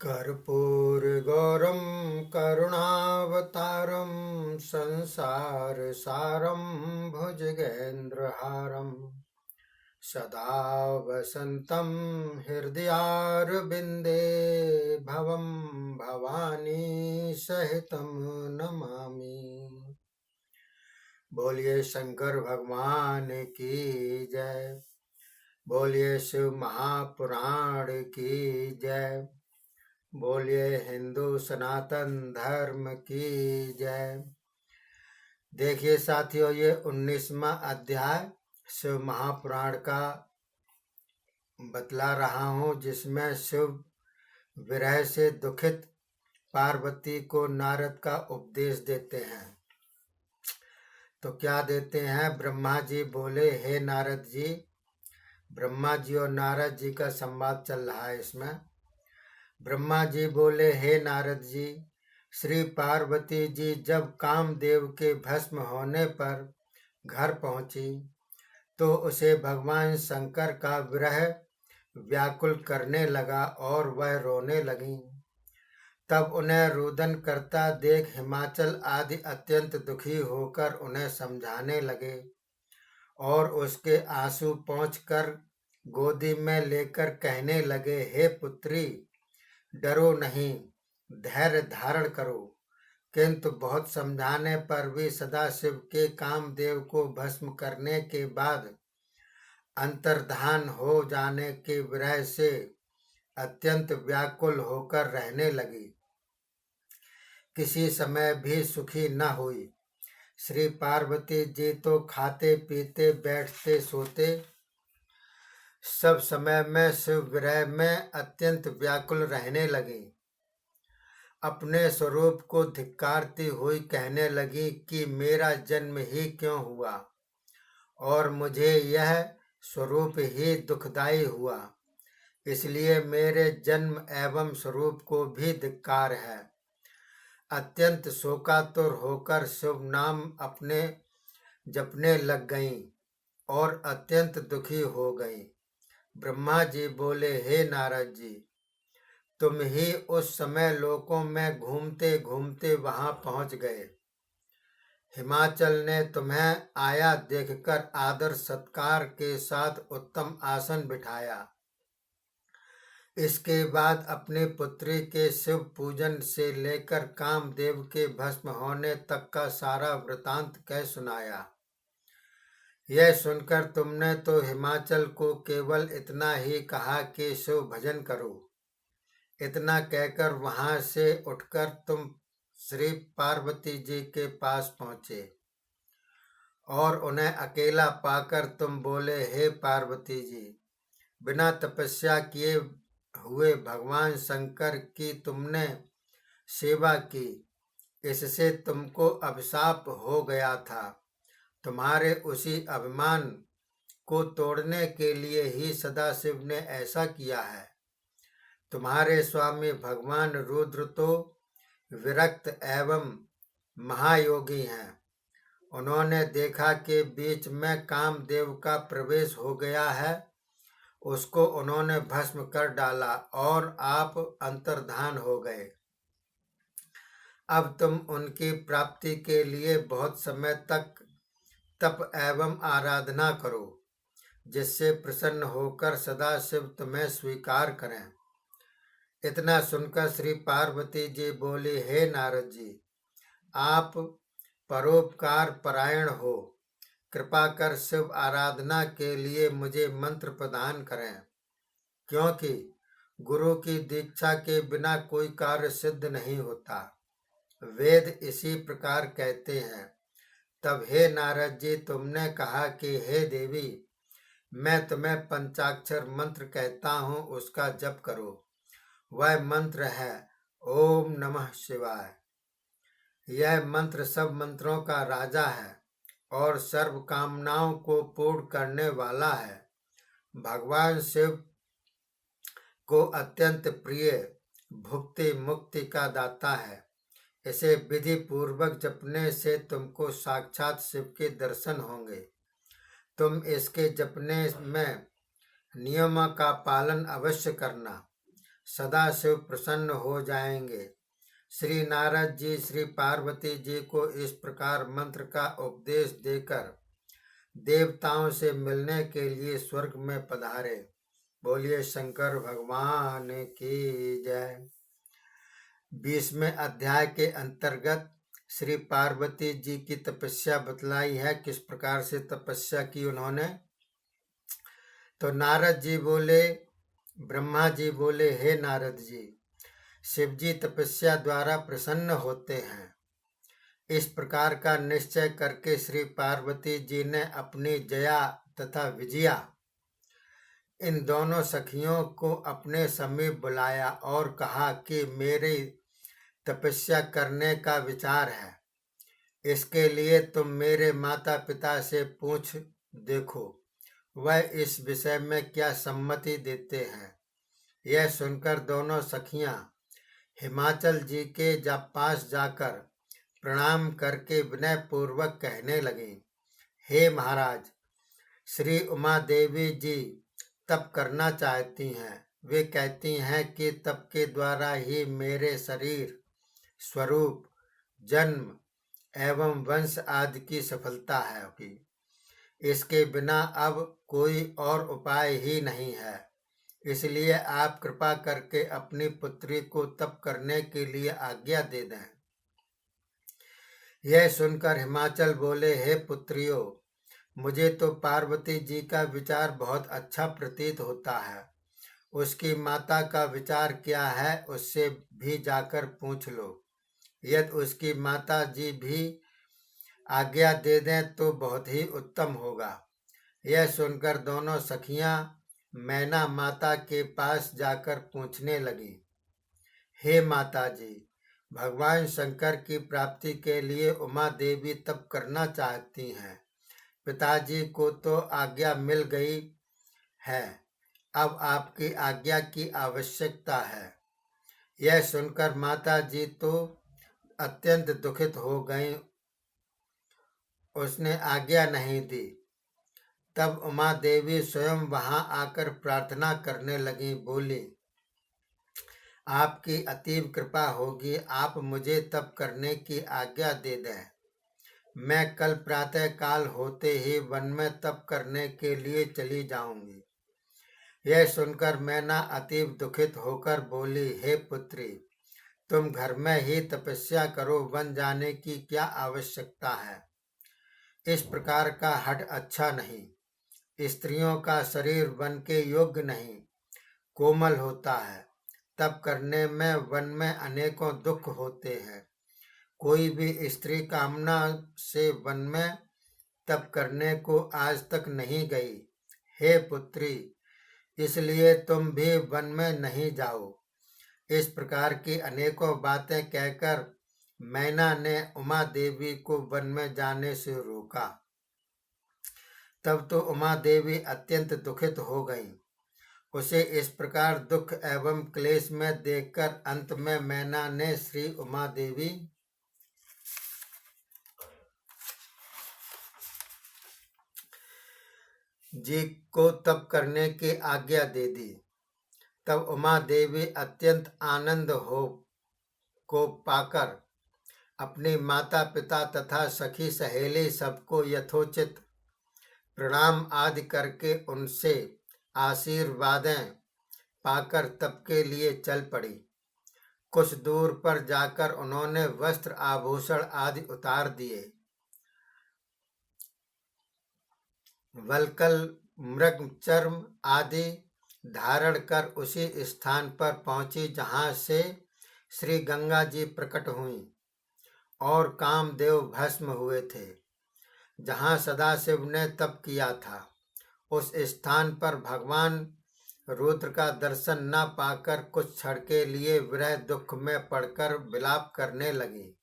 कर्पूरगौरं करुणावतारं संसारसारं भुजगेन्द्रहारं सदा वसन्तं हृदयारविन्दे भवं भवानी सहितं नमामि। बोलिए शंकर भगवान की जय। बोलिए शिव महापुराण की जय। बोलिए हिंदू सनातन धर्म की जय। देखिए साथियों, ये 19वां अध्याय शिव महापुराण का बतला रहा हूँ, जिसमें शिव विरह से दुखित पार्वती को नारद का उपदेश देते हैं। तो क्या देते हैं? ब्रह्मा जी बोले, हे नारद जी। ब्रह्मा जी और नारद जी का संवाद चल रहा है इसमें। ब्रह्मा जी बोले, हे नारद जी, श्री पार्वती जी जब कामदेव के भस्म होने पर घर पहुंची तो उसे भगवान शंकर का विरह व्याकुल करने लगा और वह रोने लगी। तब उन्हें रुदन करता देख हिमाचल आदि अत्यंत दुखी होकर उन्हें समझाने लगे और उसके आंसू पोंछकर गोदी में लेकर कहने लगे, हे पुत्री, डरो नहीं, धैर्य धारण करो। किंतु बहुत समझाने पर भी सदाशिव के कामदेव को भस्म करने के बाद अंतर्धान हो जाने के विरह से अत्यंत व्याकुल होकर रहने लगी। किसी समय भी सुखी न हुई। श्री पार्वती जी तो खाते पीते बैठते सोते सब समय में शिव विरह में अत्यंत व्याकुल रहने लगी। अपने स्वरूप को धिक्कारती हुई कहने लगी कि मेरा जन्म ही क्यों हुआ और मुझे यह स्वरूप ही दुखदायी हुआ, इसलिए मेरे जन्म एवं स्वरूप को भी धिक्कार है। अत्यंत शोकातुर होकर शुभ नाम अपने जपने लग गईं और अत्यंत दुखी हो गईं। ब्रह्मा जी बोले, हे नारद जी, तुम ही उस समय लोकों में घूमते घूमते वहां पहुंच गए। हिमाचल ने तुम्हें आया देखकर आदर सत्कार के साथ उत्तम आसन बिठाया। इसके बाद अपनी पुत्री के शिव पूजन से लेकर कामदेव के भस्म होने तक का सारा वृतांत कह सुनाया। यह सुनकर तुमने तो हिमाचल को केवल इतना ही कहा कि शिव भजन करो। इतना कहकर वहां से उठकर तुम श्री पार्वती जी के पास पहुंचे और उन्हें अकेला पाकर तुम बोले, हे पार्वती जी, बिना तपस्या किए हुए भगवान शंकर की तुमने सेवा की, इससे तुमको अभिशाप हो गया था। तुम्हारे उसी अभिमान को तोड़ने के लिए ही सदाशिव ने ऐसा किया है। तुम्हारे स्वामी भगवान रुद्र तो विरक्त एवं महायोगी हैं। उन्होंने देखा कि बीच में कामदेव का प्रवेश हो गया है, उसको उन्होंने भस्म कर डाला और आप अंतर्धान हो गए। अब तुम उनकी प्राप्ति के लिए बहुत समय तक तप एवं आराधना करो, जिससे प्रसन्न होकर सदाशिव तुम्हें स्वीकार करें। इतना सुनकर श्री पार्वती जी बोली, हे नारद जी, आप परोपकार परायण हो, कृपा कर शिव आराधना के लिए मुझे मंत्र प्रदान करें, क्योंकि गुरु की दीक्षा के बिना कोई कार्य सिद्ध नहीं होता। वेद इसी प्रकार कहते हैं। तब हे नारद जी, तुमने कहा कि हे देवी, मैं तुम्हें पंचाक्षर मंत्र कहता हूँ, उसका जप करो। वह मंत्र है ओम नमः शिवाय। यह मंत्र सब मंत्रों का राजा है और सर्व कामनाओं को पूर्ण करने वाला है। भगवान शिव को अत्यंत प्रिय भुक्ति मुक्ति का दाता है। इसे विधि पूर्वक जपने से तुमको साक्षात शिव के दर्शन होंगे। तुम इसके जपने में नियमों का पालन अवश्य करना। सदा शिव प्रसन्न हो जाएंगे। श्री नारद जी श्री पार्वती जी को इस प्रकार मंत्र का उपदेश देकर देवताओं से मिलने के लिए स्वर्ग में पधारे। बोलिए शंकर भगवान की जय। 20वें अध्याय के अंतर्गत श्री पार्वती जी की तपस्या बतलाई है। किस प्रकार से तपस्या की उन्होंने। तो नारद जी बोले, ब्रह्मा जी बोले, हे नारद जी, शिव जी तपस्या द्वारा प्रसन्न होते हैं। इस प्रकार का निश्चय करके श्री पार्वती जी ने अपनी जया तथा विजया इन दोनों सखियों को अपने समीप बुलाया और कहा कि मेरी तपस्या करने का विचार है। इसके लिए तुम मेरे माता पिता से पूछ देखो, वह इस विषय में क्या सम्मति देते हैं। यह सुनकर दोनों सखियां हिमाचल जी के पास जाकर प्रणाम करके विनय पूर्वक कहने लगी, हे महाराज, श्री उमा देवी जी तप करना चाहती हैं। वे कहती हैं कि तप के द्वारा ही मेरे शरीर, स्वरूप, जन्म एवं वंश आदि की सफलता है कि इसके बिना अब कोई और उपाय ही नहीं है। इसलिए आप कृपा करके अपनी पुत्री को तप करने के लिए आज्ञा दे दें। यह सुनकर हिमाचल बोले, हे पुत्रियों, मुझे तो पार्वती जी का विचार बहुत अच्छा प्रतीत होता है। उसकी माता का विचार क्या है उससे भी जाकर पूछ लो। यदि उसकी माता जी भी आज्ञा दे दें तो बहुत ही उत्तम होगा। यह सुनकर दोनों सखियां मैना माता के पास जाकर पूछने लगी, हे माता जी, भगवान शंकर की प्राप्ति के लिए उमा देवी तप करना चाहती हैं। पिताजी को तो आज्ञा मिल गई है, अब आपकी आज्ञा की आवश्यकता है। यह सुनकर माता जी तो अत्यंत दुखित हो गई। उसने आज्ञा नहीं दी। तब उमा देवी स्वयं वहां आकर प्रार्थना करने लगी। बोली, आपकी अतीब कृपा होगी, आप मुझे तप करने की आज्ञा दे दें। मैं कल प्रातः काल होते ही वन में तप करने के लिए चली जाऊंगी। यह सुनकर मैना अतीब दुखित होकर बोली, हे पुत्री, तुम घर में ही तपस्या करो, वन जाने की क्या आवश्यकता है। इस प्रकार का हठ अच्छा नहीं। स्त्रियों का शरीर वन के योग्य नहीं, कोमल होता है। तप करने में वन में अनेकों दुख होते हैं। कोई भी स्त्री कामना से वन में तप करने को आज तक नहीं गई। हे पुत्री, इसलिए तुम भी वन में नहीं जाओ। इस प्रकार की अनेकों बातें कहकर मैना ने उमा देवी को वन में जाने से रोका। तब तो उमा देवी अत्यंत दुखित हो गईं। उसे इस प्रकार दुख एवं क्लेश में देखकर अंत में मैना ने श्री उमा देवी जी को तप करने की आज्ञा दे दी। तब उमा देवी अत्यंत आनंद को पाकर अपनी माता पिता तथा सखी सहेली सबको यथोचित प्रणाम आदि करके उनसे आशीर्वादें पाकर तप के लिए चल पड़ी। कुछ दूर पर जाकर उन्होंने वस्त्र आभूषण आदि उतार दिए। वल्कल, मृग चर्म आदि धारण कर उसी स्थान पर पहुंची जहां से श्री गंगा जी प्रकट हुई और कामदेव भस्म हुए थे, जहां सदाशिव ने तप किया था। उस स्थान पर भगवान रुद्र का दर्शन न पाकर कुछ क्षण के लिए विरह दुख में पड़कर विलाप करने लगी।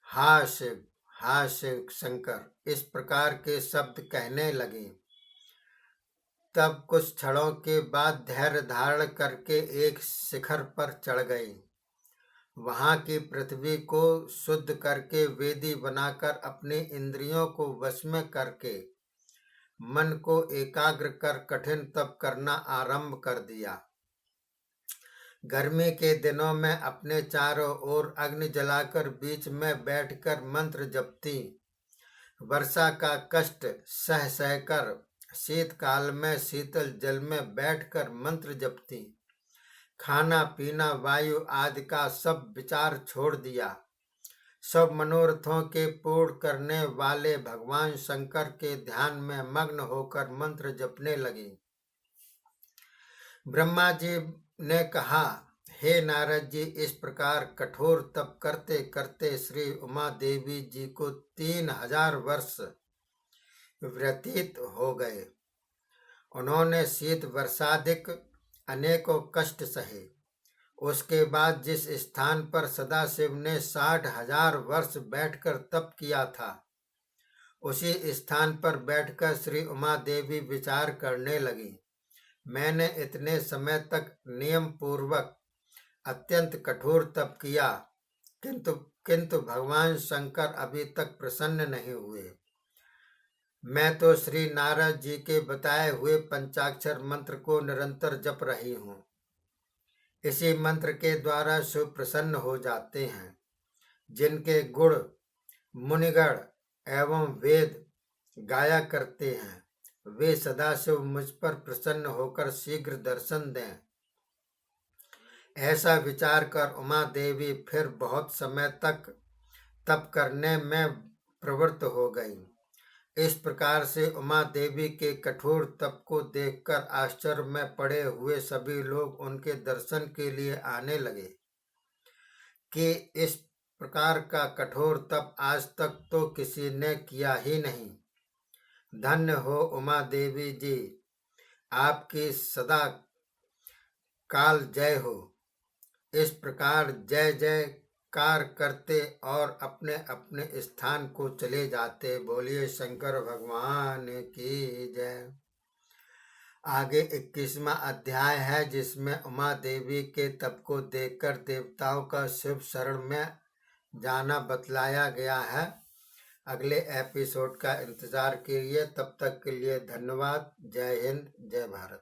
हा शिव, हा शिव शंकर, इस प्रकार के शब्द कहने लगी। तब कुछ क्षणों के बाद धैर्य धारण करके एक शिखर पर चढ़ गई। वहां की पृथ्वी को शुद्ध करके वेदी बनाकर अपनी इंद्रियों को वश में करके मन को एकाग्र कर कठिन तप करना आरंभ कर दिया। गर्मी के दिनों में अपने चारों ओर अग्नि जलाकर बीच में बैठकर मंत्र जपती। वर्षा का कष्ट सह सहकर शीतकाल में शीतल जल में बैठकर मंत्र जपती। खाना पीना वायु आदि का सब विचार छोड़ दिया। सब मनोरथों के पूर्ण करने वाले भगवान शंकर के ध्यान में मग्न होकर मंत्र जपने लगी। ब्रह्मा जी ने कहा, हे नारद जी, इस प्रकार कठोर तप करते करते श्री उमा देवी जी को 3000 वर्ष व्यतीत हो गए। उन्होंने शीत वर्षाधिक अनेकों कष्ट सहे। उसके बाद जिस स्थान पर सदाशिव ने 60,000 वर्ष बैठकर तप किया था, उसी स्थान पर बैठकर श्री उमा देवी विचार करने लगी। मैंने इतने समय तक नियम पूर्वक अत्यंत कठोर तप किया, किंतु भगवान शंकर अभी तक प्रसन्न नहीं हुए। मैं तो श्री नारद जी के बताए हुए पंचाक्षर मंत्र को निरंतर जप रही हूँ। इसी मंत्र के द्वारा शिव प्रसन्न हो जाते हैं। जिनके गुण मुनिगण एवं वेद गाया करते हैं, वे सदाशिव मुझ पर प्रसन्न होकर शीघ्र दर्शन दें। ऐसा विचार कर उमा देवी फिर बहुत समय तक तप करने में प्रवृत्त हो गई। इस प्रकार से उमा देवी के कठोर तप को देखकर आश्चर्य में पड़े हुए सभी लोग उनके दर्शन के लिए आने लगे कि इस प्रकार का कठोर तप आज तक तो किसी ने किया ही नहीं। धन्य हो उमा देवी जी, आपकी सदा काल जय हो। इस प्रकार जय जयकार करते और अपने अपने स्थान को चले जाते। बोलिए शंकर भगवान की जय। आगे 21वां अध्याय है, जिसमें उमा देवी के तप को देखकर देवताओं का शिव शरण में जाना बतलाया गया है। अगले एपिसोड का इंतजार कीजिए। तब तक के लिए धन्यवाद। जय हिंद, जय भारत।